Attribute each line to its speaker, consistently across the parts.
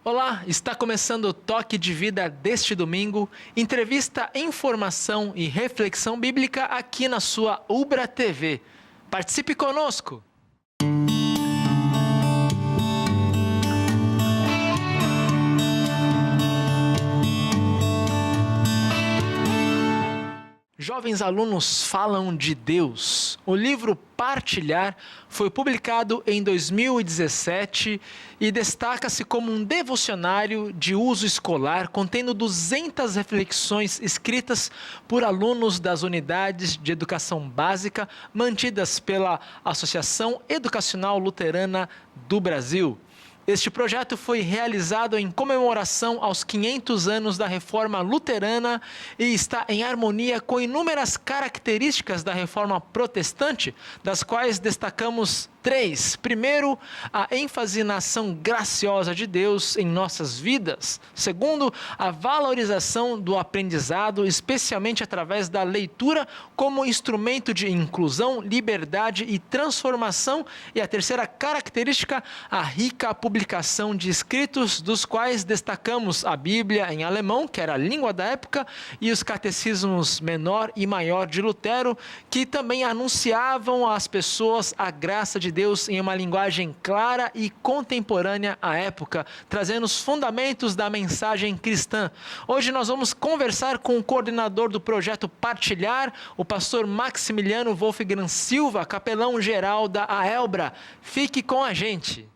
Speaker 1: Olá, está começando o Toque de Vida deste domingo, entrevista, informação e reflexão bíblica aqui na sua Ubra TV. Participe conosco! Jovens alunos falam de Deus. O livro Partilhar foi publicado em 2017 e destaca-se como um devocionário de uso escolar contendo 200 reflexões escritas por alunos das unidades de educação básica mantidas pela Associação Educacional Luterana do Brasil. Este projeto foi realizado em comemoração aos 500 anos da Reforma Luterana e está em harmonia com inúmeras características da Reforma Protestante, das quais destacamos 3. Primeiro, a ênfase na ação graciosa de Deus em nossas vidas. Segundo, a valorização do aprendizado, especialmente através da leitura como instrumento de inclusão, liberdade e transformação. E a terceira característica, a rica publicação de escritos, dos quais destacamos a Bíblia em alemão, que era a língua da época, e os catecismos menor e maior de Lutero, que também anunciavam às pessoas a graça de Deus em uma linguagem clara e contemporânea à época, trazendo os fundamentos da mensagem cristã. Hoje nós vamos conversar com o coordenador do projeto Partilhar, o pastor Maximiliano Wolfgang Silva, capelão-geral da AELBRA. Fique com a gente!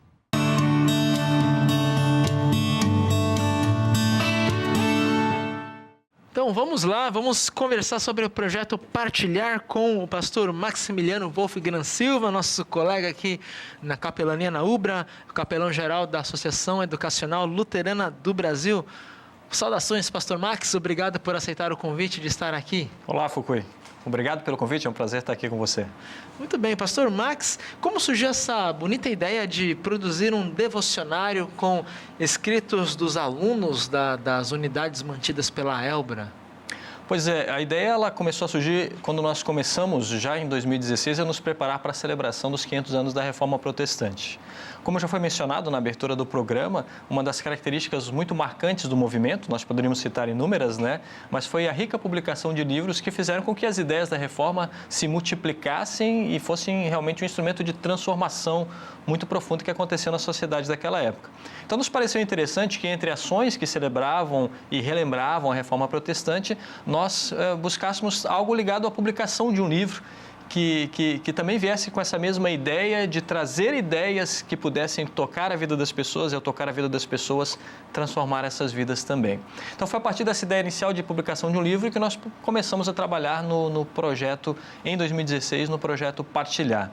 Speaker 1: Então vamos lá, vamos conversar sobre o projeto Partilhar com o pastor Maximiliano Wolfgang Silva, nosso colega aqui na capelania na Ubra, capelão-geral da Associação Educacional Luterana do Brasil. Saudações, pastor Max, obrigado por aceitar o convite de estar aqui.
Speaker 2: Olá, Fukui. Obrigado pelo convite, é um prazer estar aqui com você.
Speaker 1: Muito bem, pastor Max, como surgiu essa bonita ideia de produzir um devocionário com escritos dos alunos das unidades mantidas pela AELBRA?
Speaker 2: Pois é, a ideia ela começou a surgir quando nós começamos, já em 2016, a nos preparar para a celebração dos 500 anos da Reforma Protestante. Como já foi mencionado na abertura do programa, uma das características muito marcantes do movimento, nós poderíamos citar inúmeras, mas foi a rica publicação de livros que fizeram com que as ideias da Reforma se multiplicassem e fossem realmente um instrumento de transformação muito profundo que aconteceu na sociedade daquela época. Então, nos pareceu interessante que entre ações que celebravam e relembravam a Reforma Protestante, nós buscássemos algo ligado à publicação de um livro que também viesse com essa mesma ideia de trazer ideias que pudessem tocar a vida das pessoas e, ao tocar a vida das pessoas, transformar essas vidas também. Então, foi a partir dessa ideia inicial de publicação de um livro que nós começamos a trabalhar no projeto, em 2016, no projeto Partilhar.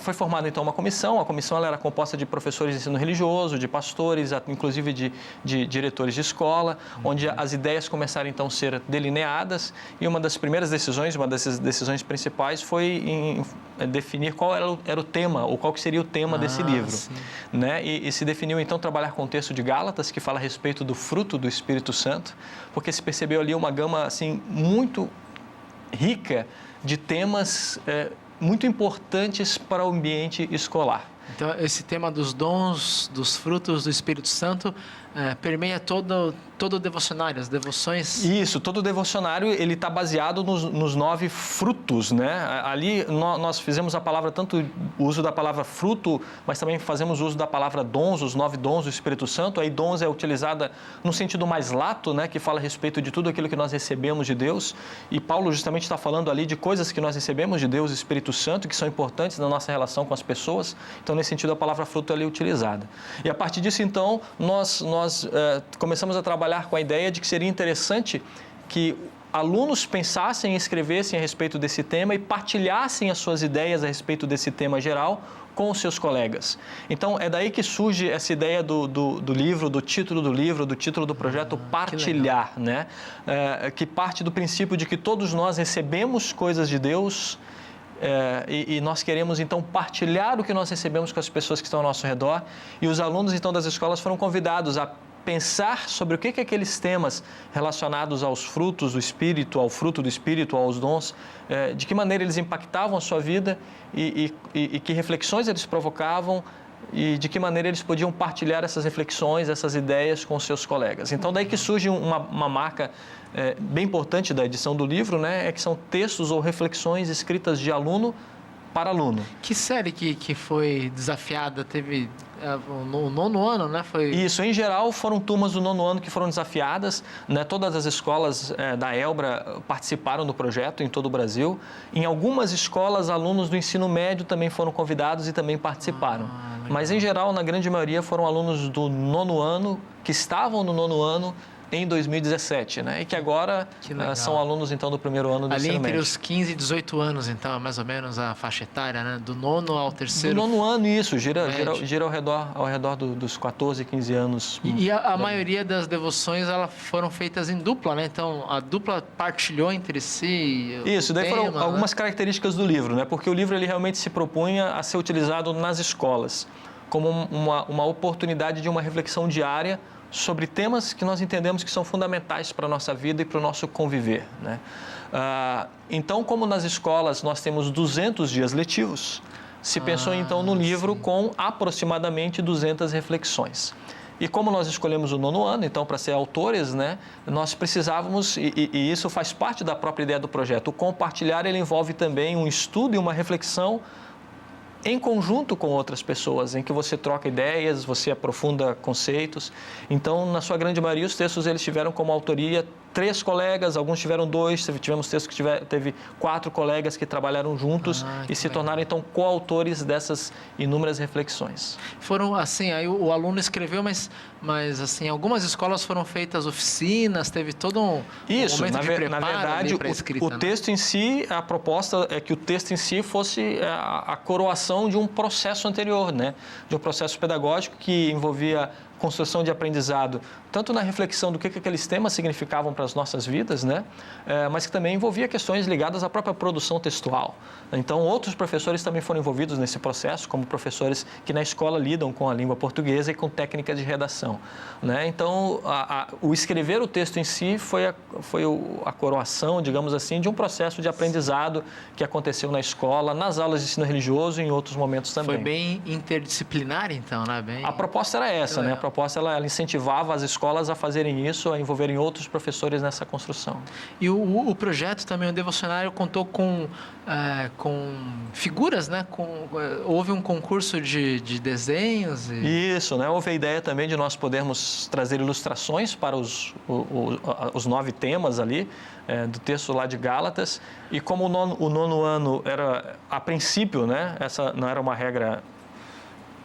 Speaker 2: Foi formada, então, uma comissão. A comissão ela era composta de professores de ensino religioso, de pastores, inclusive de diretores de escola, onde as ideias começaram, então, a ser delineadas. E uma das primeiras decisões, uma dessas decisões principais foi em definir qual era o tema, ou qual que seria o tema desse livro. E se definiu, então, trabalhar com o texto de Gálatas, que fala a respeito do fruto do Espírito Santo, porque se percebeu ali uma gama, assim, muito rica de temas muito importantes para o ambiente escolar.
Speaker 1: Então, esse tema dos dons, dos frutos do Espírito Santo, permeia todo o devocionário, as devoções.
Speaker 2: Isso, todo o devocionário ele está baseado nos 9 frutos, Ali nós fizemos a palavra, tanto o uso da palavra fruto, mas também fazemos uso da palavra dons, os 9 dons do Espírito Santo. Aí dons é utilizada no sentido mais lato, que fala a respeito de tudo aquilo que nós recebemos de Deus. E Paulo justamente está falando ali de coisas que nós recebemos de Deus, Espírito Santo, que são importantes na nossa relação com as pessoas. Então, nesse sentido, a palavra fruto ali é utilizada. E a partir disso, então, nós começamos a trabalhar com a ideia de que seria interessante que alunos pensassem e escrevessem a respeito desse tema e partilhassem as suas ideias a respeito desse tema geral com os seus colegas. Então, é daí que surge essa ideia do livro, do título do livro, do título do projeto Partilhar, que parte do princípio de que todos nós recebemos coisas de Deus, e nós queremos, então, partilhar o que nós recebemos com as pessoas que estão ao nosso redor. E os alunos, então, das escolas foram convidados a pensar sobre o que aqueles temas relacionados aos frutos do Espírito, ao fruto do Espírito, aos dons, de que maneira eles impactavam a sua vida e que reflexões eles provocavam e de que maneira eles podiam partilhar essas reflexões, essas ideias com os seus colegas. Então, daí que surge uma marca bem importante da edição do livro, né, é que são textos ou reflexões escritas de aluno para aluno.
Speaker 1: Que série que foi desafiada? Teve no 9º ano, né?
Speaker 2: Isso, em geral, foram turmas do 9º ano que foram desafiadas, né? Todas as escolas da Elbra participaram do projeto em todo o Brasil. Em algumas escolas, alunos do ensino médio também foram convidados e também participaram. Mas, em geral, na grande maioria, foram alunos do 9º ano, que estavam no 9º ano, em 2017, né? E que agora são alunos, então, do 1º ano do ensino médio.
Speaker 1: Ali entre os 15 e 18 anos, então, é mais ou menos a faixa etária, né? Do 9º ao 3º.
Speaker 2: Do 9º ano, isso. Gira ao redor dos 14, 15 anos.
Speaker 1: E a maioria das devoções, elas foram feitas em dupla, né? Então, a dupla partilhou entre si
Speaker 2: isso, daí foram algumas características do livro, né? Porque o livro, ele realmente se propunha a ser utilizado nas escolas como uma oportunidade de uma reflexão diária sobre temas que nós entendemos que são fundamentais para a nossa vida e para o nosso conviver, né? Então, como nas escolas nós temos 200 dias letivos, se pensou então no livro com aproximadamente 200 reflexões. E como nós escolhemos o 9º ano, então, para ser autores, né, nós precisávamos, e isso faz parte da própria ideia do projeto, o compartilhar, ele envolve também um estudo e uma reflexão em conjunto com outras pessoas, em que você troca ideias, você aprofunda conceitos. Então, na sua grande maioria, os textos eles tiveram como autoria 3 colegas, alguns tiveram 2, tivemos textos que teve 4 colegas que trabalharam juntos e se tornaram, então, coautores dessas inúmeras reflexões.
Speaker 1: Foram, assim, aí o aluno escreveu, mas assim, algumas escolas foram feitas oficinas, teve todo um momento de preparo.
Speaker 2: Na verdade,
Speaker 1: escrita,
Speaker 2: o texto em si, a proposta é que o texto em si fosse a coroação de um processo anterior, né? De um processo pedagógico que envolvia construção de aprendizado, tanto na reflexão do que aqueles temas significavam para as nossas vidas, né? Mas que também envolvia questões ligadas à própria produção textual. Então, outros professores também foram envolvidos nesse processo, como professores que na escola lidam com a língua portuguesa e com técnica de redação, né? Então, o escrever o texto em si foi a coroação, digamos assim, de um processo de aprendizado que aconteceu na escola, nas aulas de ensino religioso e em outros momentos também.
Speaker 1: Foi bem interdisciplinar, então, né?
Speaker 2: A proposta era essa, né? A proposta ela incentivava as escolas a fazerem isso, a envolverem outros professores nessa construção.
Speaker 1: E o projeto também, o devocionário, contou com figuras, né? Houve um concurso de desenhos.
Speaker 2: Isso, né? Houve a ideia também de nós podermos trazer ilustrações para os 9 temas ali, do texto lá de Gálatas. E como o 9º ano era, a princípio, né? Essa não era uma regra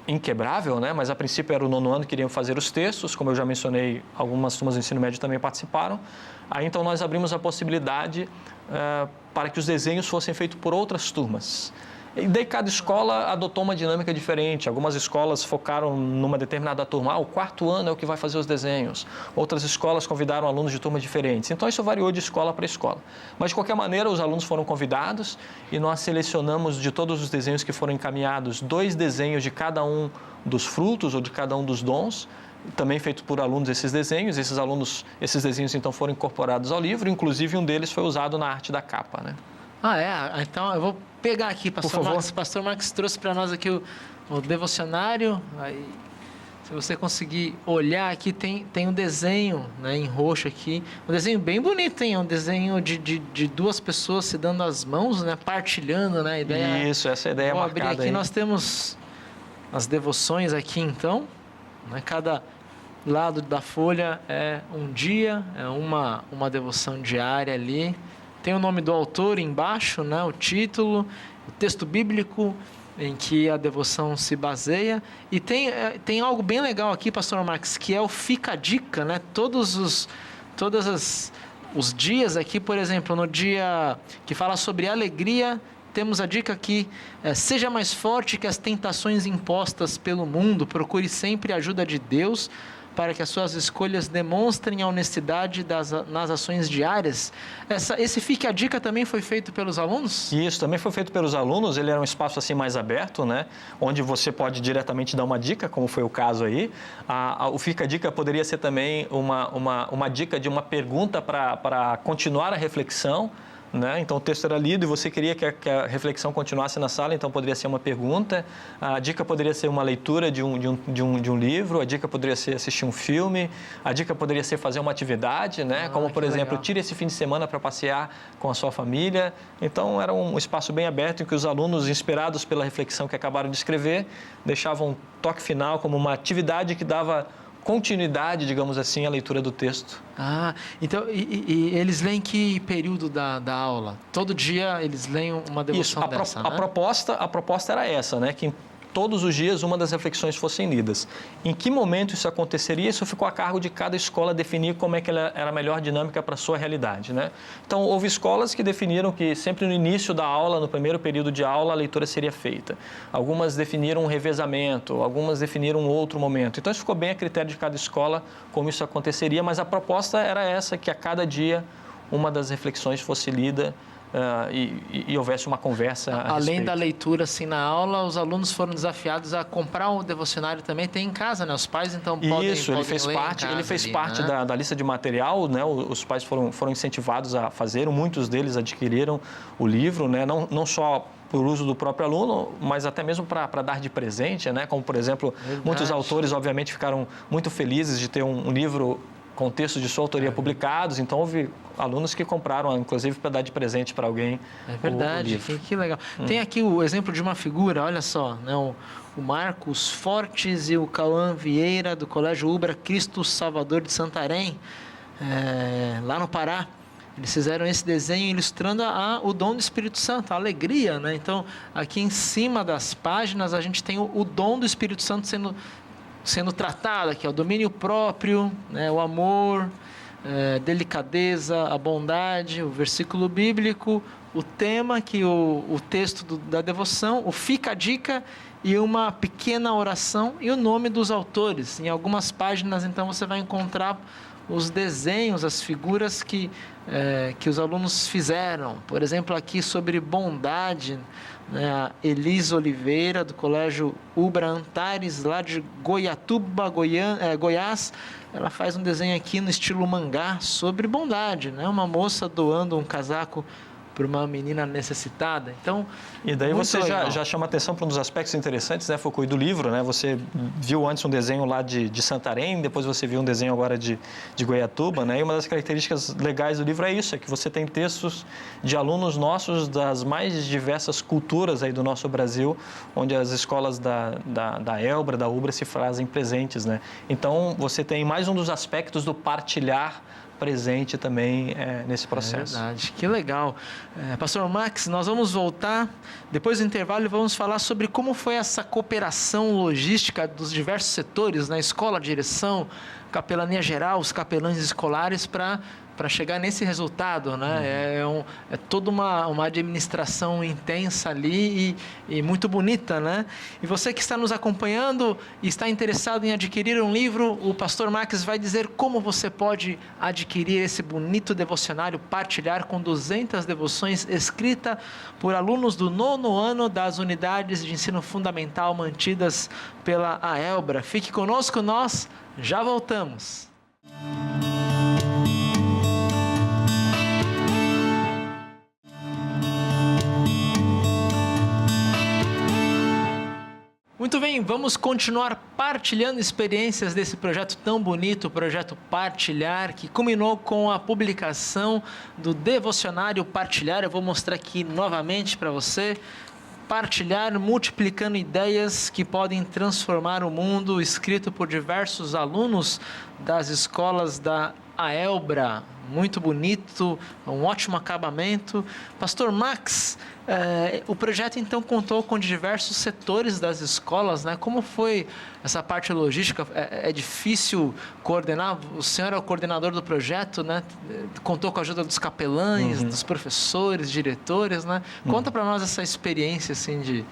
Speaker 2: inquebrável, né? Mas a princípio era o 9º ano que iriam fazer os textos, como eu já mencionei, algumas turmas do ensino médio também participaram. Aí então nós abrimos a possibilidade para que os desenhos fossem feitos por outras turmas. E daí cada escola adotou uma dinâmica diferente. Algumas escolas focaram numa determinada turma. O 4º ano é o que vai fazer os desenhos. Outras escolas convidaram alunos de turmas diferentes. Então, isso variou de escola para escola. Mas, de qualquer maneira, os alunos foram convidados e nós selecionamos de todos os desenhos que foram encaminhados 2 desenhos de cada um dos frutos ou de cada um dos dons, também feito por alunos esses desenhos. Esses desenhos, então, foram incorporados ao livro. Inclusive, um deles foi usado na arte da capa, né?
Speaker 1: Então eu vou pegar aqui, Pastor Marcos. Pastor Marcos trouxe para nós aqui o devocionário. Aí, se você conseguir olhar aqui, tem um desenho, né, em roxo aqui. Um desenho bem bonito, hein? É um desenho de 2 pessoas se dando as mãos, né? Partilhando, né?
Speaker 2: Isso, essa ideia é marcada aí.
Speaker 1: Vou abrir aqui, nós temos as devoções aqui, então. Né? Cada lado da folha é um dia, é uma devoção diária ali. Tem o nome do autor embaixo, né? O título, o texto bíblico em que a devoção se baseia. E tem algo bem legal aqui, Pastor Marcos, que é o Fica a Dica, né? Todos os dias aqui, por exemplo, no dia que fala sobre alegria, temos a dica aqui: seja mais forte que as tentações impostas pelo mundo, procure sempre a ajuda de Deus, para que as suas escolhas demonstrem a honestidade nas ações diárias. Esse Fique a Dica também foi feito pelos alunos?
Speaker 2: Isso, também foi feito pelos alunos. Ele era um espaço assim mais aberto, né? Onde você pode diretamente dar uma dica, como foi o caso aí. O Fica a Dica poderia ser também uma dica de uma pergunta para continuar a reflexão, né? Então o texto era lido e você queria que a reflexão continuasse na sala, então poderia ser uma pergunta, a dica poderia ser uma leitura de um livro, a dica poderia ser assistir um filme, a dica poderia ser fazer uma atividade, né? Como, por exemplo,
Speaker 1: legal.
Speaker 2: tire esse fim de semana para passear com a sua família. Então era um espaço bem aberto em que os alunos, inspirados pela reflexão que acabaram de escrever, deixavam um toque final como uma atividade que dava continuidade, digamos assim, à leitura do texto.
Speaker 1: Então, e eles leem que período da aula? Todo dia eles leem uma devoção dessa, né?
Speaker 2: A proposta era essa, né? Que todos os dias uma das reflexões fossem lidas. Em que momento isso aconteceria? Isso ficou a cargo de cada escola definir como é que ela era a melhor dinâmica para a sua realidade, né? Então, houve escolas que definiram que sempre no início da aula, no primeiro período de aula, a leitura seria feita. Algumas definiram um revezamento, algumas definiram um outro momento. Então, isso ficou bem a critério de cada escola como isso aconteceria, mas a proposta era essa, que a cada dia uma das reflexões fosse lida e houvesse uma conversa a
Speaker 1: Além
Speaker 2: respeito.
Speaker 1: da leitura, assim, na aula, os alunos foram deforam a comprar um devocionário também, tem em casa, né? Os pais, então, podem
Speaker 2: Isso, ele fez
Speaker 1: ler em
Speaker 2: parte,
Speaker 1: casa
Speaker 2: ele fez
Speaker 1: ali,
Speaker 2: parte
Speaker 1: né?
Speaker 2: da lista de material, né? Os pais foram incentivados a fazer, muitos deles adquiriram o livro, né? Não só por uso do próprio aluno, mas até mesmo para dar de presente, né? Como, por exemplo, muitos autores, obviamente, ficaram muito felizes de ter um livro com textos de sua autoria publicados, então houve alunos que compraram, inclusive, para dar de presente para alguém.
Speaker 1: É verdade, que legal. Tem aqui o exemplo de uma figura, olha só, né? O Marcos Fortes e o Cauã Vieira, do Colégio Ubra Cristo Salvador de Santarém, lá no Pará. Eles fizeram esse desenho ilustrando o dom do Espírito Santo, a alegria, né? Então, aqui em cima das páginas, a gente tem o dom do Espírito Santo sendo tratado aqui, o domínio próprio, né? O amor, delicadeza, a bondade, o versículo bíblico, o tema, que o texto da devoção, o fica a dica e uma pequena oração e o nome dos autores. Em algumas páginas, então, você vai encontrar os desenhos, as figuras que os alunos fizeram. Por exemplo, aqui sobre bondade, né? A Elis Oliveira, do Colégio Ubra Antares, lá de Goiatuba, Goiás, ela faz um desenho aqui no estilo mangá sobre bondade, né? Uma moça doando um casaco para uma menina necessitada. Então,
Speaker 2: e daí você já chama atenção para um dos aspectos interessantes, né, Foucault, do livro, né? Você viu antes um desenho lá de Santarém, depois você viu um desenho agora de Goiatuba, né? E uma das características legais do livro é isso, é que você tem textos de alunos nossos das mais diversas culturas aí do nosso Brasil, onde as escolas da Elbra, da Ubra se fazem presentes, né? Então, você tem mais um dos aspectos do partilhar presente também nesse processo.
Speaker 1: É verdade, que legal. Pastor Max, nós vamos voltar depois do intervalo e vamos falar sobre como foi essa cooperação logística dos diversos setores, na escola, direção, capelania geral, os capelães escolares para chegar nesse resultado, né? É toda uma administração intensa ali e muito bonita, né? E você que está nos acompanhando e está interessado em adquirir um livro, o pastor Max vai dizer como você pode adquirir esse bonito devocionário Partilhar com 200 devoções, escrita por alunos do 9º ano das unidades de ensino fundamental mantidas pela AELBRA. Fique conosco, nós já voltamos. Muito bem, vamos continuar partilhando experiências desse projeto tão bonito, o projeto Partilhar, que culminou com a publicação do devocionário Partilhar. Eu vou mostrar aqui novamente para você. Partilhar, multiplicando ideias que podem transformar o mundo, escrito por diversos alunos das escolas da AELBRA. Muito bonito, um ótimo acabamento. Pastor Max, o projeto então contou com diversos setores das escolas, né? Como foi essa parte logística? É difícil coordenar? O senhor é o coordenador do projeto, né? Contou com a ajuda dos capelães, dos professores, diretores, né? Conta para nós essa experiência assim de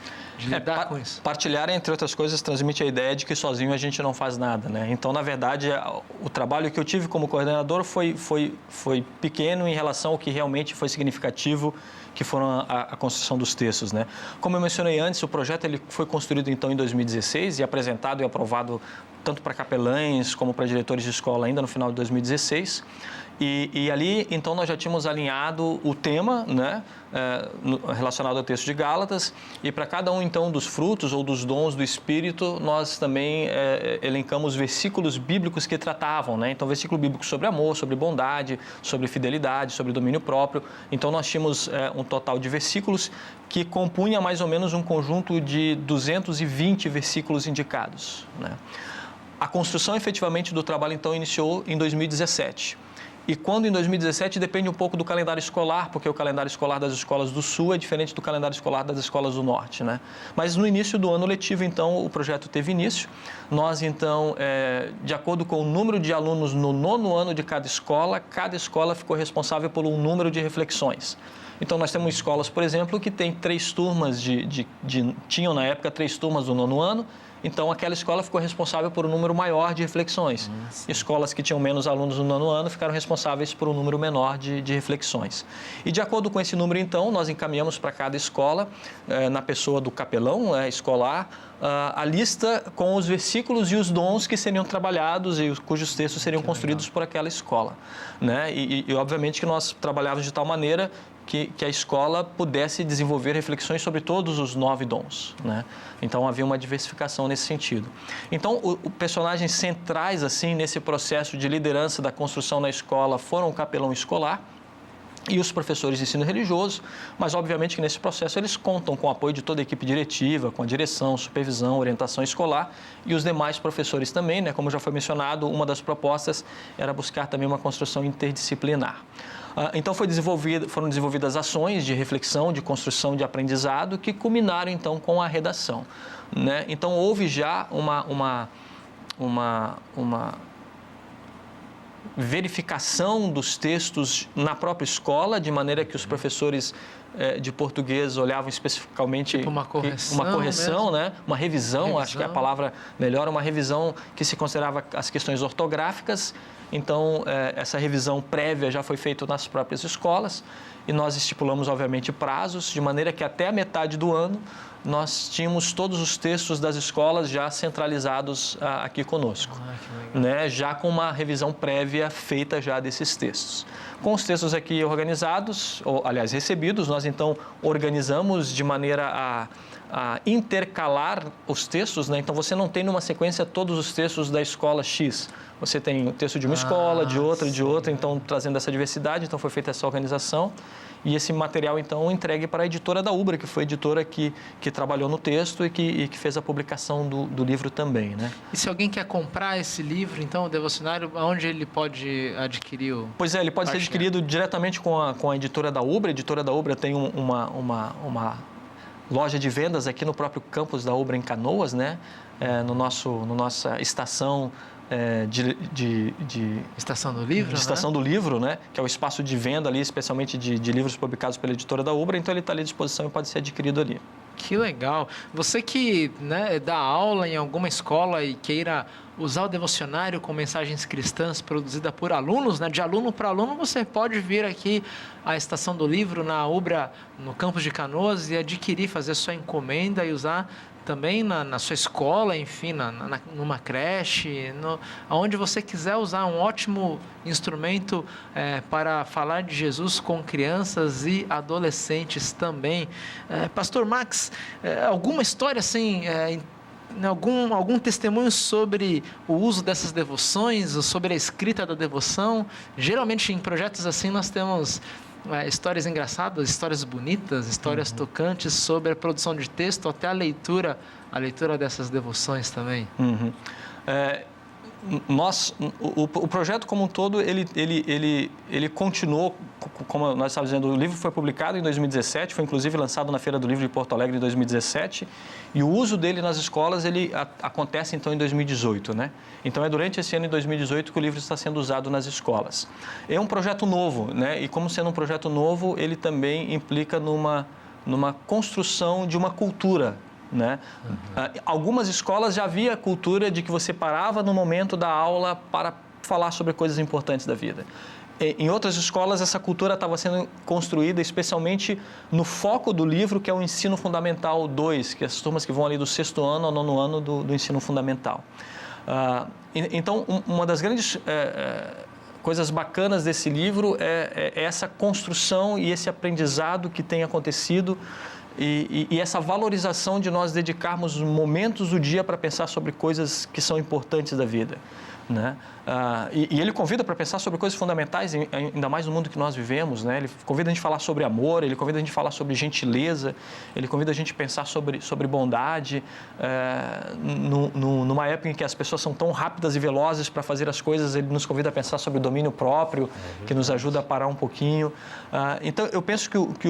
Speaker 1: lidar com isso.
Speaker 2: Partilhar, entre outras coisas, transmite a ideia de que sozinho a gente não faz nada, né? Então, na verdade, o trabalho que eu tive como coordenador foi pequeno em relação ao que realmente foi significativo, que foram a construção dos textos, né? Como eu mencionei antes, o projeto ele foi construído então em 2016 e apresentado e aprovado tanto para capelães como para diretores de escola ainda no final de 2016. E ali, então, nós já tínhamos alinhado o tema, né, relacionado ao texto de Gálatas, e para cada um, então, dos frutos ou dos dons do Espírito, nós também elencamos versículos bíblicos que tratavam, né? Então, versículo bíblico sobre amor, sobre bondade, sobre fidelidade, sobre domínio próprio. Então, nós tínhamos um total de versículos que compunha mais ou menos um conjunto de 220 versículos indicados, né? A construção, efetivamente, do trabalho, então, iniciou em 2017. E quando em 2017 depende um pouco do calendário escolar, porque o calendário escolar das escolas do Sul é diferente do calendário escolar das escolas do Norte, né? Mas no início do ano letivo, então, o projeto teve início. Nós, então, de acordo com o número de alunos no 9º ano de cada escola ficou responsável por um número de reflexões. Então, nós temos escolas, por exemplo, que tem 3 turmas tinham na época 3 turmas do 9º ano. Então, aquela escola ficou responsável por um número maior de reflexões. Escolas que tinham menos alunos no 9º ano ficaram responsáveis por um número menor de reflexões. E, de acordo com esse número, então, nós encaminhamos para cada escola, na pessoa do capelão escolar, a lista com os versículos e os dons que seriam trabalhados e cujos textos seriam construídos por aquela escola, né? E, obviamente, que nós trabalhávamos de tal maneira que a escola pudesse desenvolver reflexões sobre todos os 9 dons, né? Então, havia uma diversificação nesse sentido. Então, os personagens centrais, assim, nesse processo de liderança da construção na escola foram o capelão escolar e os professores de ensino religioso, mas, obviamente, que nesse processo eles contam com o apoio de toda a equipe diretiva, com a direção, supervisão, orientação escolar e os demais professores também, né? Como já foi mencionado, uma das propostas era buscar também uma construção interdisciplinar. Então, foram desenvolvidas ações de reflexão, de construção de aprendizado que culminaram, então, com a redação, né? Então, houve já uma verificação dos textos na própria escola, de maneira que os professores de português olhavam especificamente...
Speaker 1: Tipo uma
Speaker 2: correção, né? Uma revisão, acho que é a palavra melhor, uma revisão que se considerava as questões ortográficas. Então, essa revisão prévia já foi feita nas próprias escolas e nós estipulamos, obviamente, prazos, de maneira que até a metade do ano nós tínhamos todos os textos das escolas já centralizados aqui conosco, né? Já com uma revisão prévia feita já desses textos. Com os textos aqui organizados, ou, aliás, recebidos, nós então organizamos de maneira a intercalar os textos, né? Então, você não tem numa sequência todos os textos da escola X. Você tem o texto de uma escola, de outra, então trazendo essa diversidade. Então, foi feita essa organização e esse material, então, entregue para a editora da Ubra, que foi a editora que trabalhou no texto e que fez a publicação do livro também, né?
Speaker 1: E se alguém quer comprar esse livro, então, o devocionário, onde ele pode adquirir o...
Speaker 2: Pois é, ele pode ser adquirido diretamente com a editora da Ubra. A editora da Ubra tem uma loja de vendas aqui no próprio campus da Ubra em Canoas, né? No nossa estação
Speaker 1: Estação do Livro,
Speaker 2: Estação do Livro, né? Que é o espaço de venda ali, especialmente de livros publicados pela editora da Ubra. Então, ele está ali à disposição e pode ser adquirido ali.
Speaker 1: Que legal. Você que, né, dá aula em alguma escola e queira usar o devocionário com mensagens cristãs produzida por alunos, né, de aluno para aluno, você pode vir aqui à Estação do Livro, na Ubra, no campus de Canoas, e adquirir, fazer sua encomenda e usar também na sua escola, enfim, numa creche, onde você quiser usar um ótimo instrumento para falar de Jesus com crianças e adolescentes também. Pastor Max, alguma história assim, algum testemunho sobre o uso dessas devoções, sobre a escrita da devoção? Geralmente em projetos assim nós temos histórias engraçadas, histórias bonitas, histórias tocantes sobre a produção de texto, até a leitura dessas devoções também.
Speaker 2: O projeto como um todo, ele continuou, como nós estávamos dizendo, o livro foi publicado em 2017, foi inclusive lançado na Feira do Livro de Porto Alegre em 2017, e o uso dele nas escolas, ele acontece então em 2018, né? Então, é durante esse ano, em 2018, que o livro está sendo usado nas escolas. É um projeto novo, né? E como sendo um projeto novo, ele também implica numa construção de uma cultura, né? Algumas escolas já havia a cultura de que você parava no momento da aula para falar sobre coisas importantes da vida. Em outras escolas, essa cultura estava sendo construída especialmente no foco do livro, que é o Ensino Fundamental 2, que é as turmas que vão ali do 6º ano ao 9º ano do ensino fundamental. Então, uma das grandes coisas bacanas desse livro é essa construção e esse aprendizado que tem acontecido e essa valorização de nós dedicarmos momentos do dia para pensar sobre coisas que são importantes da vida, né? E ele convida para pensar sobre coisas fundamentais, ainda mais no mundo que nós vivemos, né? Ele convida a gente a falar sobre amor, ele convida a gente a falar sobre gentileza, ele convida a gente a pensar sobre bondade, numa época em que as pessoas são tão rápidas e velozes para fazer as coisas, ele nos convida a pensar sobre o domínio próprio, que nos ajuda a parar um pouquinho. Então, eu penso que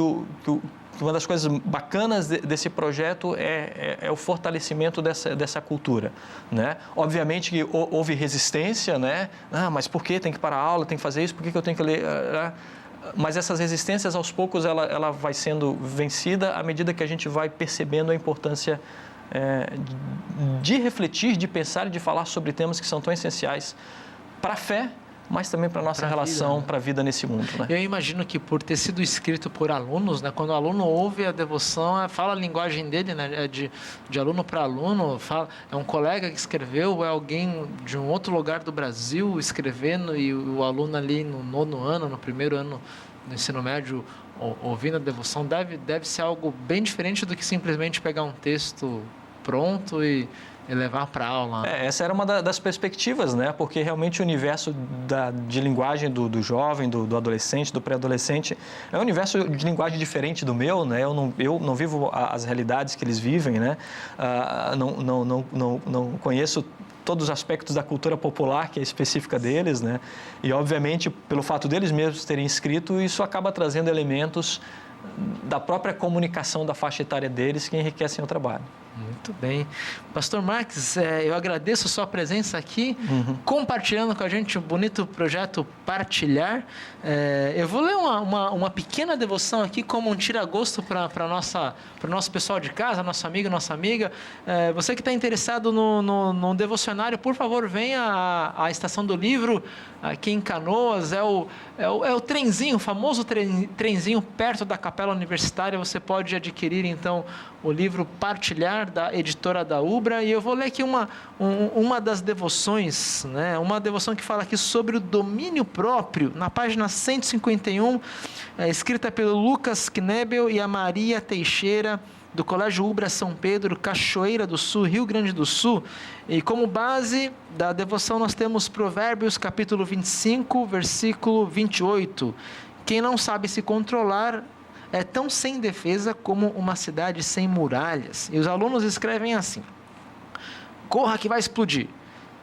Speaker 2: uma das coisas bacanas desse projeto é o fortalecimento dessa cultura, né? Obviamente que houve resistência, né? Mas por que tem que parar a aula, tem que fazer isso, por que eu tenho que ler? Mas essas resistências, aos poucos, ela vai sendo vencida à medida que a gente vai percebendo a importância de refletir, de pensar e de falar sobre temas que são tão essenciais para a fé, mas também para a nossa relação, para a vida nesse mundo, né?
Speaker 1: Eu imagino que por ter sido escrito por alunos, né? Quando o aluno ouve a devoção, fala a linguagem dele, né? De aluno para aluno, é um colega que escreveu, é alguém de um outro lugar do Brasil escrevendo, e o aluno ali no 9º ano, no 1º ano do ensino médio, ouvindo a devoção, deve ser algo bem diferente do que simplesmente pegar um texto pronto e levar para a aula.
Speaker 2: Essa era uma das perspectivas, né? Porque realmente o universo de linguagem do jovem, do adolescente, do pré-adolescente, é um universo de linguagem diferente do meu, né? Eu não vivo as realidades que eles vivem, né? Não conheço todos os aspectos da cultura popular, que é específica deles, né? E, obviamente, pelo fato deles mesmos terem escrito, isso acaba trazendo elementos da própria comunicação da faixa etária deles que enriquecem o trabalho.
Speaker 1: Muito bem. Pastor Marques, eu agradeço a sua presença aqui, compartilhando com a gente o bonito projeto Partilhar. Eu vou ler uma pequena devoção aqui como um tira-gosto para o nosso pessoal de casa, nosso amigo, nossa amiga. Você que está interessado no devocionário, por favor, venha à Estação do Livro, aqui em Canoas. É o trenzinho, o famoso trenzinho perto da Capela Universitária. Você pode adquirir, então, o livro Partilhar, da editora da Ubra, e eu vou ler aqui uma das devoções, né? Uma devoção que fala aqui sobre o domínio próprio, na página 151, escrita pelo Lucas Knebel e a Maria Teixeira, do Colégio Ubra São Pedro, Cachoeira do Sul, Rio Grande do Sul. E como base da devoção nós temos Provérbios capítulo 25, versículo 28. Quem não sabe se controlar é tão sem defesa como uma cidade sem muralhas. E os alunos escrevem assim: corra que vai explodir.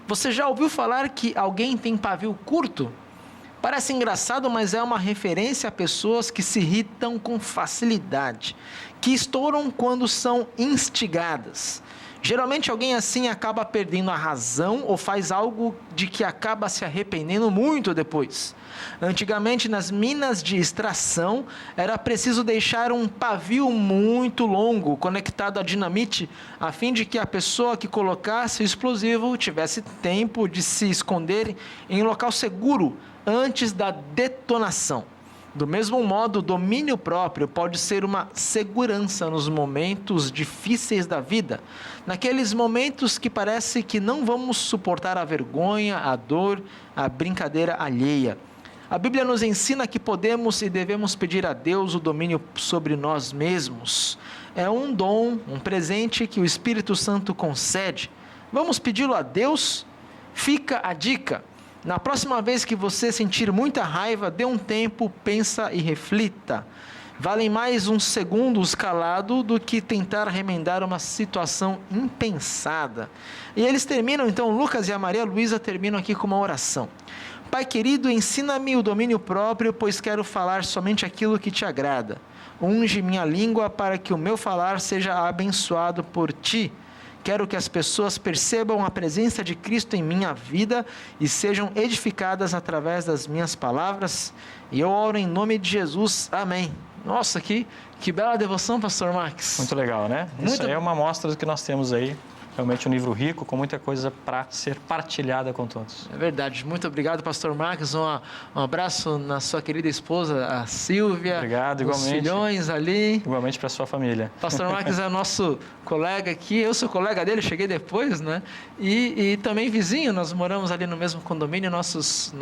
Speaker 1: Você já ouviu falar que alguém tem pavio curto? Parece engraçado, mas é uma referência a pessoas que se irritam com facilidade, que estouram quando são instigadas. Geralmente alguém assim acaba perdendo a razão ou faz algo de que acaba se arrependendo muito depois. Antigamente, nas minas de extração, era preciso deixar um pavio muito longo conectado à dinamite, a fim de que a pessoa que colocasse o explosivo tivesse tempo de se esconder em um local seguro antes da detonação. Do mesmo modo, o domínio próprio pode ser uma segurança nos momentos difíceis da vida, naqueles momentos que parece que não vamos suportar a vergonha, a dor, a brincadeira alheia. A Bíblia nos ensina que podemos e devemos pedir a Deus o domínio sobre nós mesmos. É um dom, um presente que o Espírito Santo concede. Vamos pedi-lo a Deus? Fica a dica. Na próxima vez que você sentir muita raiva, dê um tempo, pensa e reflita. Valem mais uns segundos calado do que tentar remendar uma situação impensada. E eles terminam, então, Lucas e a Maria Luísa terminam aqui com uma oração. Pai querido, ensina-me o domínio próprio, pois quero falar somente aquilo que te agrada. Unge minha língua para que o meu falar seja abençoado por ti. Quero que as pessoas percebam a presença de Cristo em minha vida e sejam edificadas através das minhas palavras. E eu oro em nome de Jesus. Amém. Nossa, que bela devoção, pastor Marques.
Speaker 2: Muito legal, né? Isso aí é uma amostra do que nós temos aí Realmente um livro rico, com muita coisa para ser partilhada com todos.
Speaker 1: É verdade. Muito obrigado, pastor Marcos. Um abraço na sua querida esposa, a Sílvia.
Speaker 2: Obrigado,
Speaker 1: os
Speaker 2: igualmente.
Speaker 1: Filhões ali.
Speaker 2: Igualmente para sua família.
Speaker 1: Pastor Marcos é nosso colega aqui. Eu sou colega dele, cheguei depois, né? E também vizinho. Nós moramos ali no mesmo condomínio.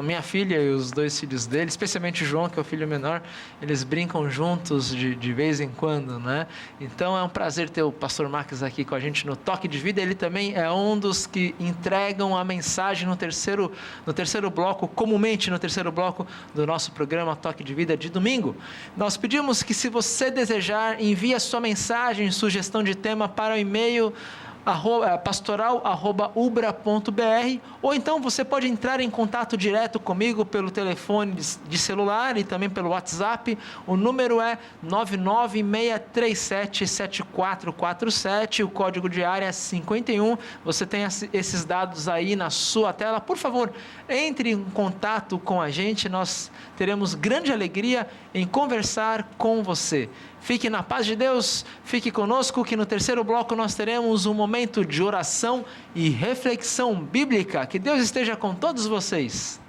Speaker 1: Minha filha e os 2 filhos dele, especialmente o João, que é o filho menor, eles brincam juntos de vez em quando, né? Então é um prazer ter o pastor Marcos aqui com a gente no Toque de Vida. Ele também é um dos que entregam a mensagem no terceiro bloco, comumente no terceiro bloco do nosso programa Toque de Vida de domingo. Nós pedimos que, se você desejar, envie a sua mensagem, sugestão de tema para o e-mail pastoral@ubra.br, ou então você pode entrar em contato direto comigo pelo telefone de celular e também pelo WhatsApp. O número é 996377447, o código de área é 51. Você tem esses dados aí na sua tela. Por favor, entre em contato com a gente, nós teremos grande alegria em conversar com você. Fique na paz de Deus, fique conosco, que no terceiro bloco nós teremos um momento de oração e reflexão bíblica. Que Deus esteja com todos vocês.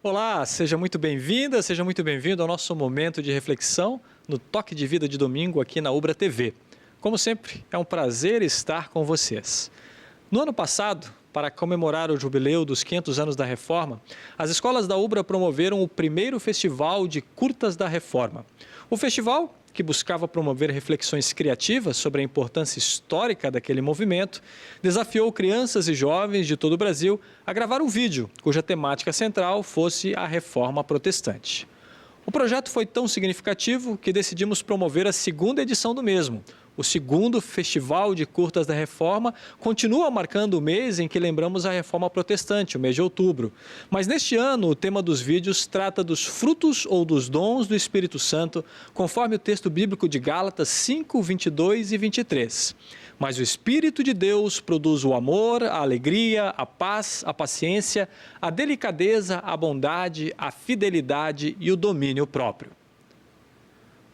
Speaker 2: Olá, seja muito bem-vinda, seja muito bem-vindo ao nosso momento de reflexão no Toque de Vida de domingo aqui na Ubra TV. Como sempre, é um prazer estar com vocês. No ano passado, para comemorar o jubileu dos 500 anos da Reforma, as escolas da Ubra promoveram o primeiro Festival de Curtas da Reforma. O festival, que buscava promover reflexões criativas sobre a importância histórica daquele movimento, desafiou crianças e jovens de todo o Brasil a gravar um vídeo cuja temática central fosse a Reforma Protestante. O projeto foi tão significativo que decidimos promover a segunda edição do mesmo. O segundo Festival de Curtas da Reforma continua marcando o mês em que lembramos a Reforma Protestante, o mês de outubro. Mas neste ano, o tema dos vídeos trata dos frutos ou dos dons do Espírito Santo, conforme o texto bíblico de Gálatas 5, 22 e 23. Mas o Espírito de Deus produz o amor, a alegria, a paz, a paciência, a delicadeza, a bondade, a fidelidade e o domínio próprio.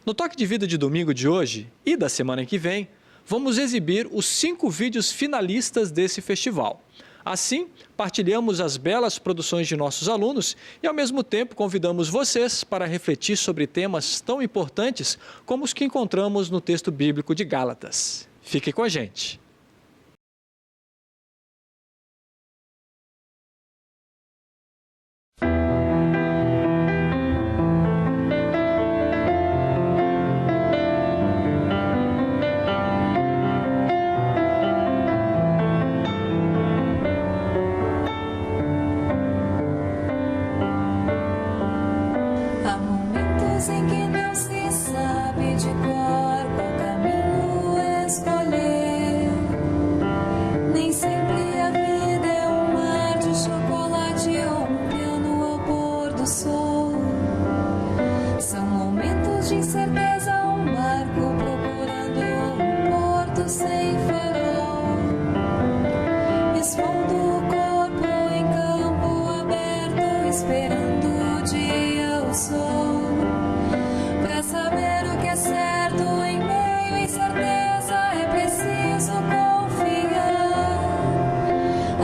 Speaker 2: No Toque de Vida de domingo de hoje e da semana que vem, vamos exibir os 5 vídeos finalistas desse festival. Assim, partilhamos as belas produções de nossos alunos e, ao mesmo tempo, convidamos vocês para refletir sobre temas tão importantes como os que encontramos no texto bíblico de Gálatas. Fique com a gente!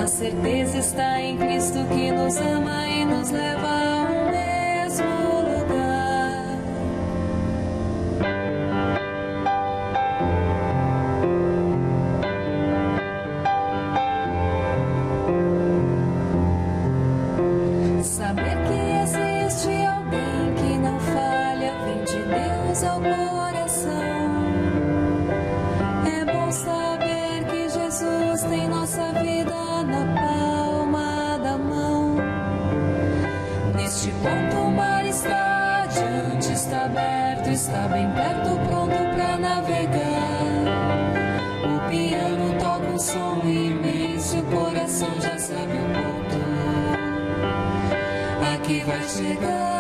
Speaker 3: Certeza está em Cristo que nos ama e nos leva ao mesmo lugar. Saber que existe alguém que não falha, vem de Deus ao coração. É bom saber que Jesus tem nossa vida na palma da mão. Neste ponto o mar está adiante, está aberto, está bem perto, pronto pra navegar. O piano toca um som imenso, o coração já sabe o ponto a que vai chegar.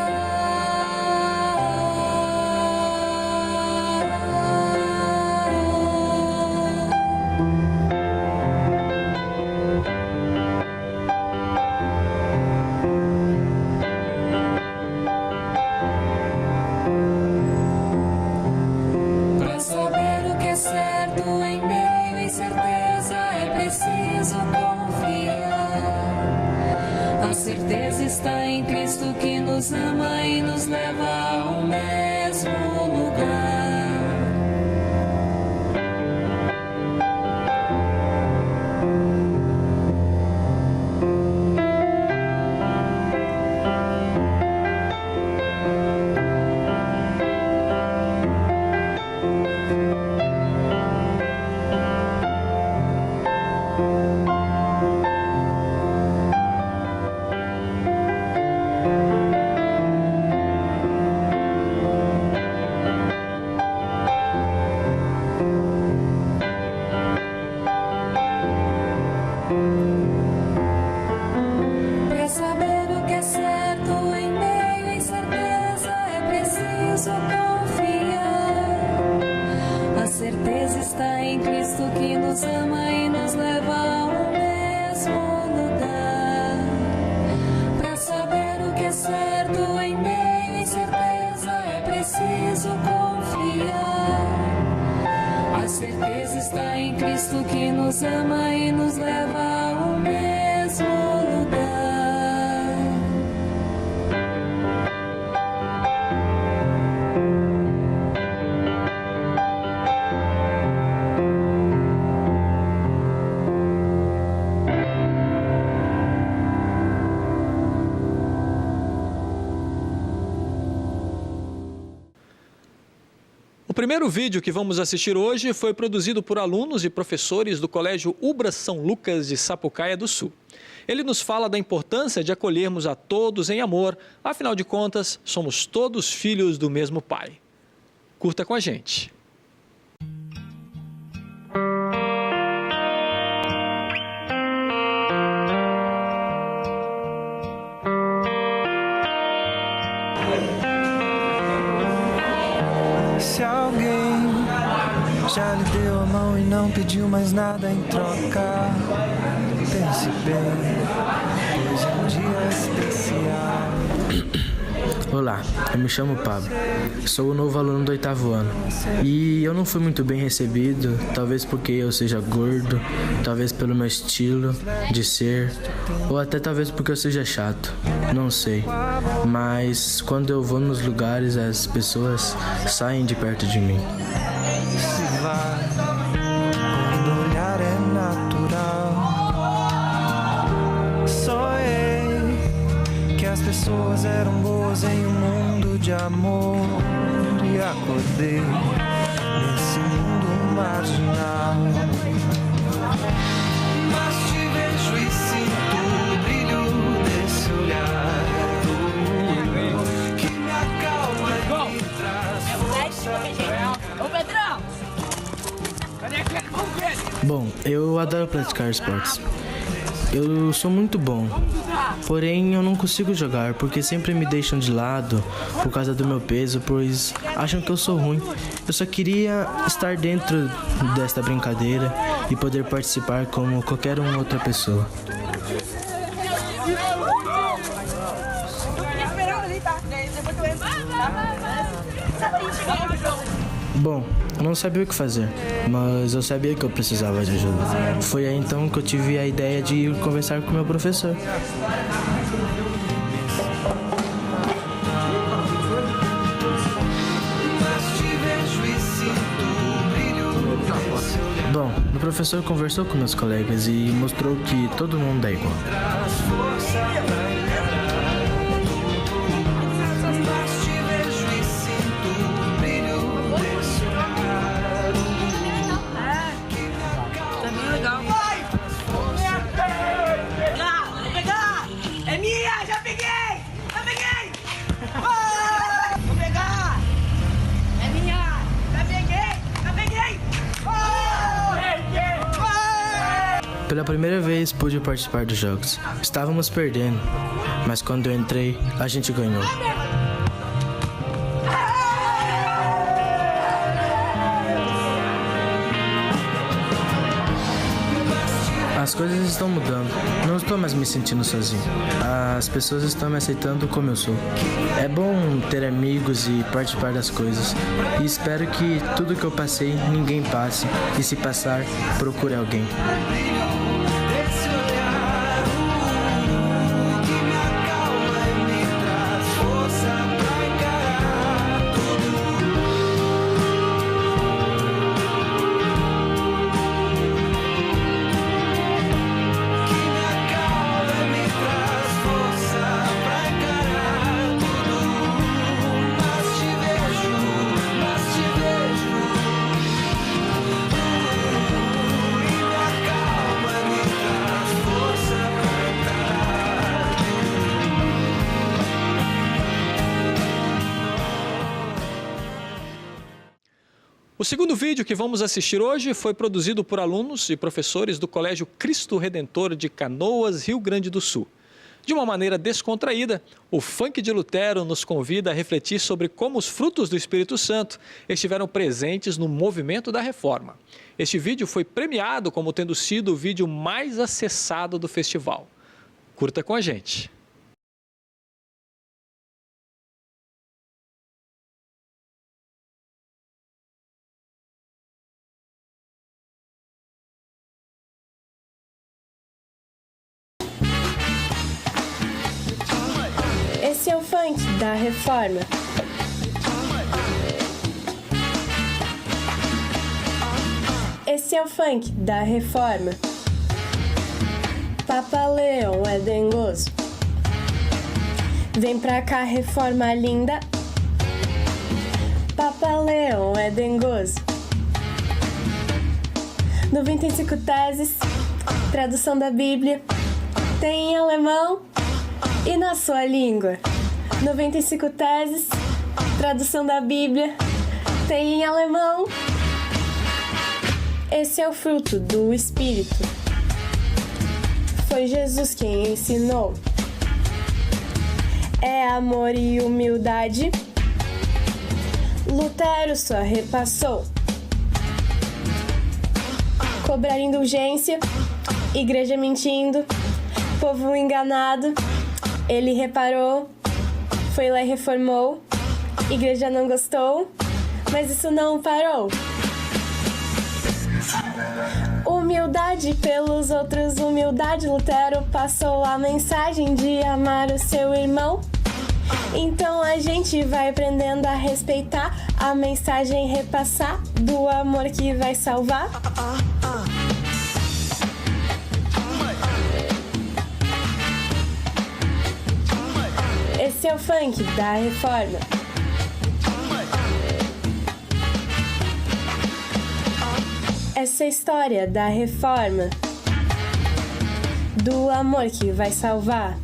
Speaker 3: que nos ama e nos leva ao mesmo lugar. Para saber o que é certo em meio à incerteza é preciso confiar. A certeza está em Cristo que nos ama e nos leva ao mesmo lugar.
Speaker 2: O primeiro vídeo que vamos assistir hoje foi produzido por alunos e professores do Colégio Ubra São Lucas de Sapucaia do Sul. Ele nos fala da importância de acolhermos a todos em amor, afinal de contas, somos todos filhos do mesmo Pai. Curta com a gente.
Speaker 4: Se alguém já lhe deu a mão e não pediu mais nada em troca, pense bem, hoje é um dia especial.
Speaker 5: Olá, eu me chamo Pablo, sou o novo aluno do 8º ano e eu não fui muito bem recebido, talvez porque eu seja gordo, talvez pelo meu estilo de ser, ou até talvez porque eu seja chato, não sei. Mas quando eu vou nos lugares, as pessoas saem de perto de mim.
Speaker 4: Se vai, quando olhar é natural. Sonhei que as pessoas eram boas em um mundo de amor e acordei nesse mundo marginal. Mas te vejo e sinto o brilho desse olhar que me acalma e me traz força.
Speaker 6: Ô Pedrão!
Speaker 5: Bom, eu adoro praticar esportes. Eu sou muito bom, porém eu não consigo jogar porque sempre me deixam de lado por causa do meu peso, pois acham que eu sou ruim. Eu só queria estar dentro desta brincadeira e poder participar como qualquer outra pessoa. Bom, eu não sabia o que fazer, mas eu sabia que eu precisava de ajuda. Foi aí então que eu tive a ideia de ir conversar com o meu professor. Bom, o professor conversou com meus colegas e mostrou que todo mundo é igual. Pela primeira vez pude participar dos jogos. Estávamos perdendo, mas quando eu entrei, a gente ganhou. As coisas estão mudando. Não estou mais me sentindo sozinho. As pessoas estão me aceitando como eu sou. É bom ter amigos e participar das coisas. E espero que tudo que eu passei, ninguém passe. E se passar, procure alguém.
Speaker 2: O segundo vídeo que vamos assistir hoje foi produzido por alunos e professores do Colégio Cristo Redentor de Canoas, Rio Grande do Sul. De uma maneira descontraída, o funk de Lutero nos convida a refletir sobre como os frutos do Espírito Santo estiveram presentes no movimento da Reforma. Este vídeo foi premiado como tendo sido o vídeo mais acessado do festival. Curta com a gente.
Speaker 6: Esse é o funk da Reforma. Esse é o funk da Reforma. Papa Leão é dengoso. Vem pra cá, Reforma linda. Papa Leão é dengoso. 95 teses, tradução da Bíblia, tem em alemão e na sua língua. 95 teses, tradução da Bíblia, tem em alemão. Esse é o fruto do Espírito. Foi Jesus quem ensinou. É amor e humildade. Lutero só repassou. Cobrar indulgência, igreja mentindo, povo enganado. Ele reparou, foi lá e reformou. Igreja não gostou, mas isso não parou. Humildade pelos outros, humildade. Lutero passou a mensagem de amar o seu irmão. Então a gente vai aprendendo a respeitar a mensagem, repassar do amor que vai salvar. Esse é o funk da Reforma. Essa é a história da Reforma, do amor que vai salvar,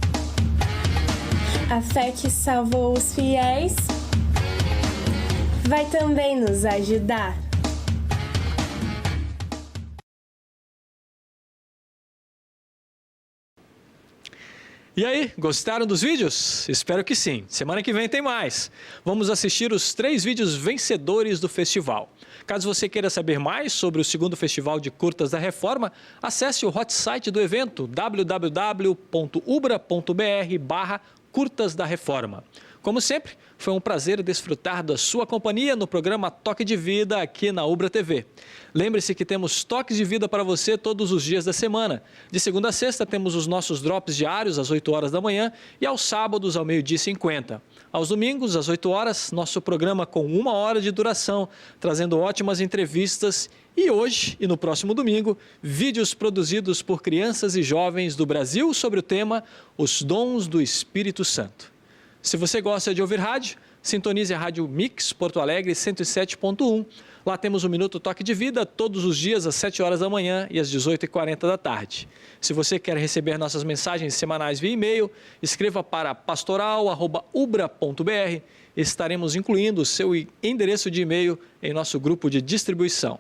Speaker 6: a fé que salvou os fiéis, vai também nos ajudar.
Speaker 2: E aí, gostaram dos vídeos? Espero que sim. Semana que vem tem mais. Vamos assistir os 3 vídeos vencedores do festival. Caso você queira saber mais sobre o segundo Festival de Curtas da Reforma, acesse o hot site do evento www.ubra.br/Curtas da Reforma. Como sempre, foi um prazer desfrutar da sua companhia no programa Toque de Vida aqui na Ubra TV. Lembre-se que temos toques de vida para você todos os dias da semana. De segunda a sexta temos os nossos drops diários às 8 horas da manhã e aos sábados ao 12h50. Aos domingos, às 8 horas, nosso programa com 1 hora de duração, trazendo ótimas entrevistas e hoje e no próximo domingo, vídeos produzidos por crianças e jovens do Brasil sobre o tema Os Dons do Espírito Santo. Se você gosta de ouvir rádio, sintonize a Rádio Mix Porto Alegre 107.1. Lá temos o Minuto Toque de Vida todos os dias às 7 horas da manhã e às 18h40 da tarde. Se você quer receber nossas mensagens semanais via e-mail, escreva para pastoral@ubra.br. Estaremos incluindo o seu endereço de e-mail em nosso grupo de distribuição.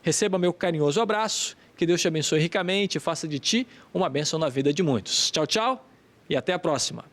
Speaker 2: Receba meu carinhoso abraço, que Deus te abençoe ricamente e faça de ti uma bênção na vida de muitos. Tchau, tchau e até a próxima.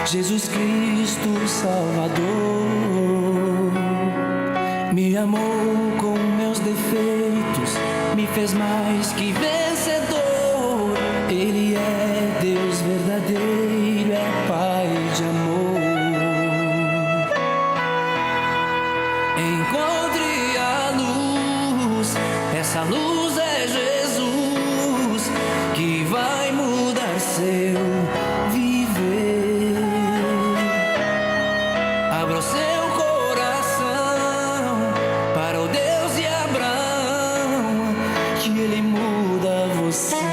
Speaker 4: Jesus Cristo Salvador me amou com meus defeitos, me fez mais que vencedor. Ele é Deus verdadeiro, é Pai de amor. Encontre a luz, essa luz é Jesus que Abra o seu coração para o Deus de Abraão, que Ele muda você.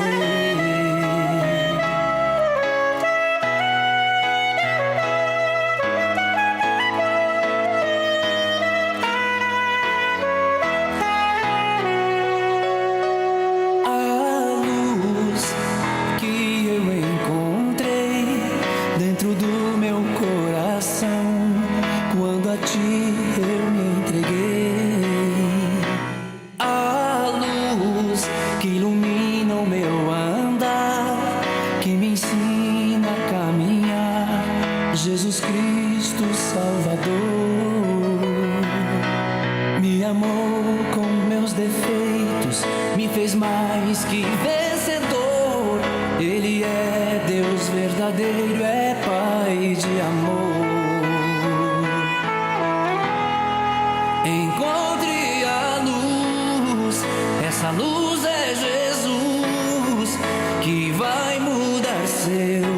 Speaker 4: Jesus Cristo Salvador me amou com meus defeitos, me fez mais que vencedor. Ele é Deus verdadeiro, é Pai de amor. Encontre a luz, essa luz é Jesus que vai mudar seu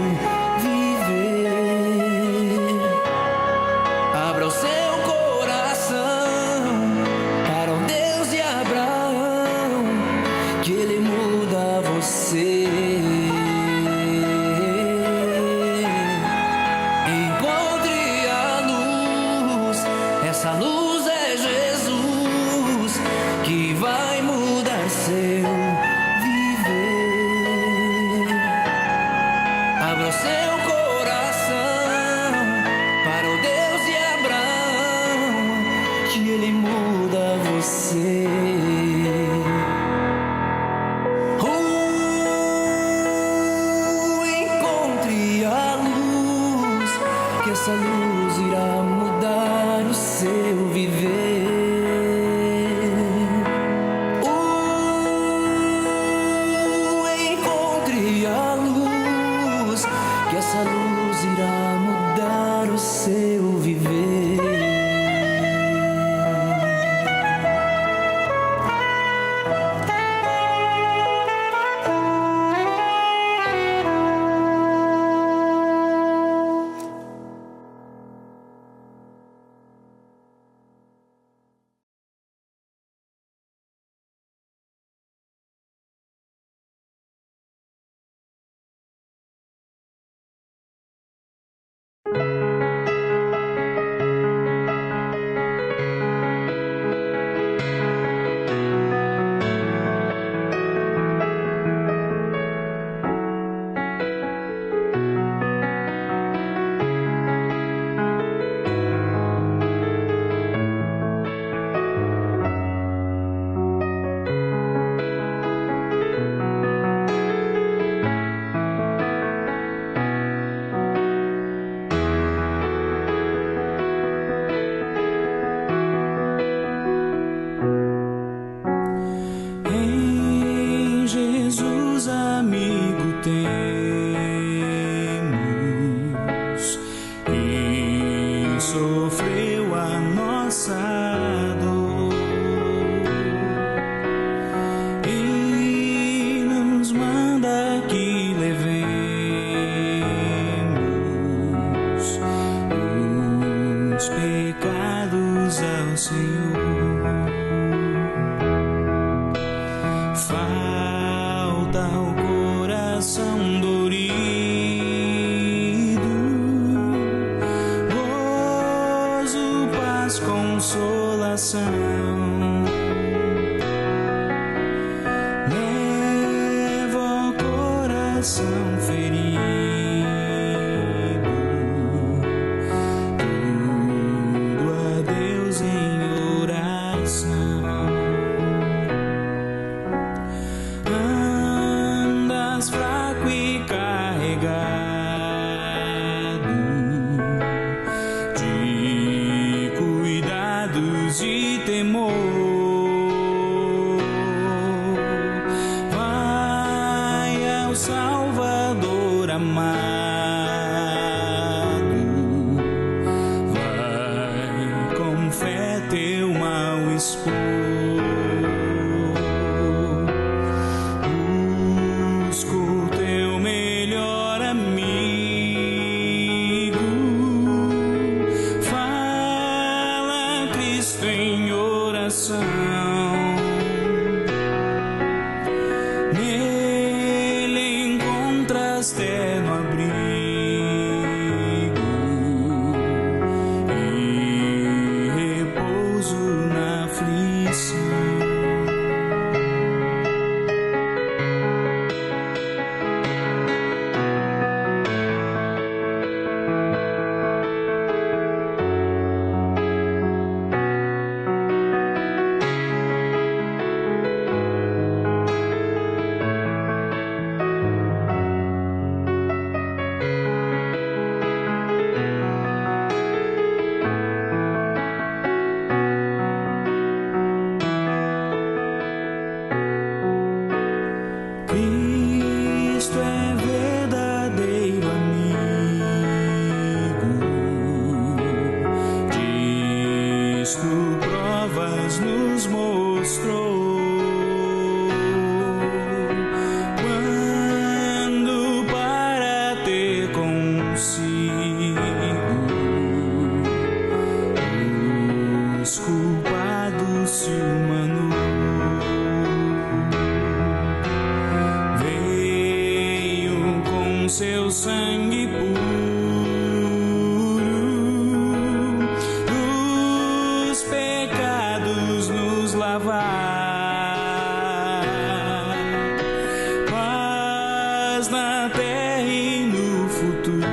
Speaker 4: essa luz irá mudar o seu viver. Encontre a luz, que essa luz irá mudar o seu viver.
Speaker 7: Amigo,
Speaker 4: em oração. Nele encontras terno abrigo e repouso na aflição. Cristo é verdadeiro amigo, disto provas nos mostrou. Quando para ter consigo os culpados se humanou. Seu sangue puro dos pecados nos lavar, paz na terra e no futuro.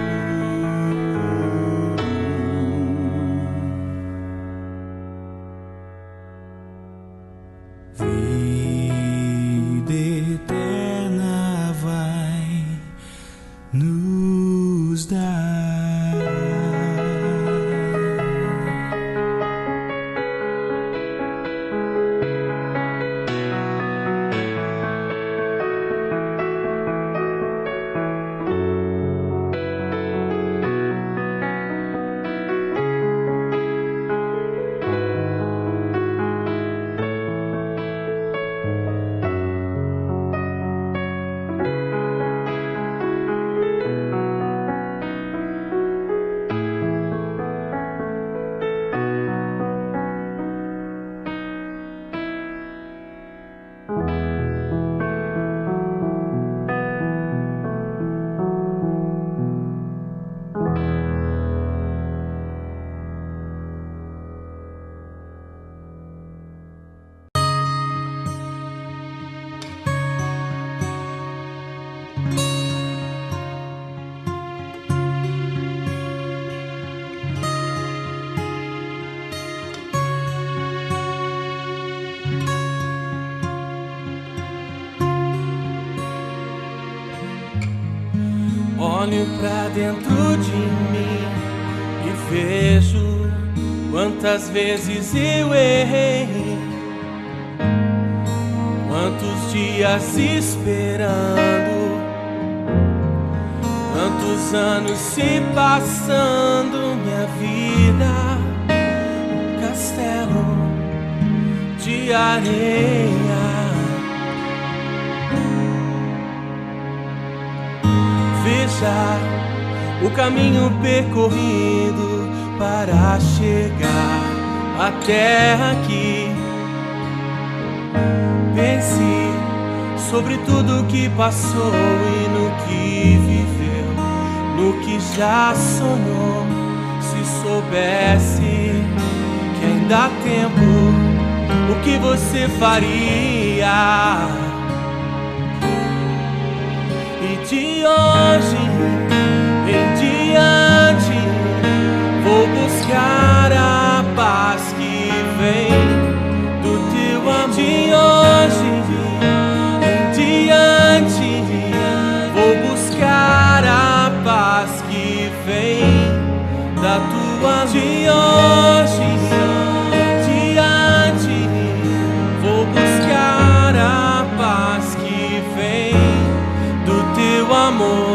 Speaker 4: Vida eterna vai nos dá. Olho pra dentro de mim e vejo quantas vezes eu errei, quantos dias esperando, quantos anos se passando, minha vida um castelo de areia. Veja o caminho percorrido para chegar até aqui. Pense sobre tudo que passou e no que viveu, no que já sonhou. Se soubesse que ainda há tempo, o que você faria? E de hoje em diante vou buscar a paz que vem do teu amor. De hoje em diante vou buscar a paz que vem da tua luz. De hoje em diante vou buscar a paz que vem do teu amor.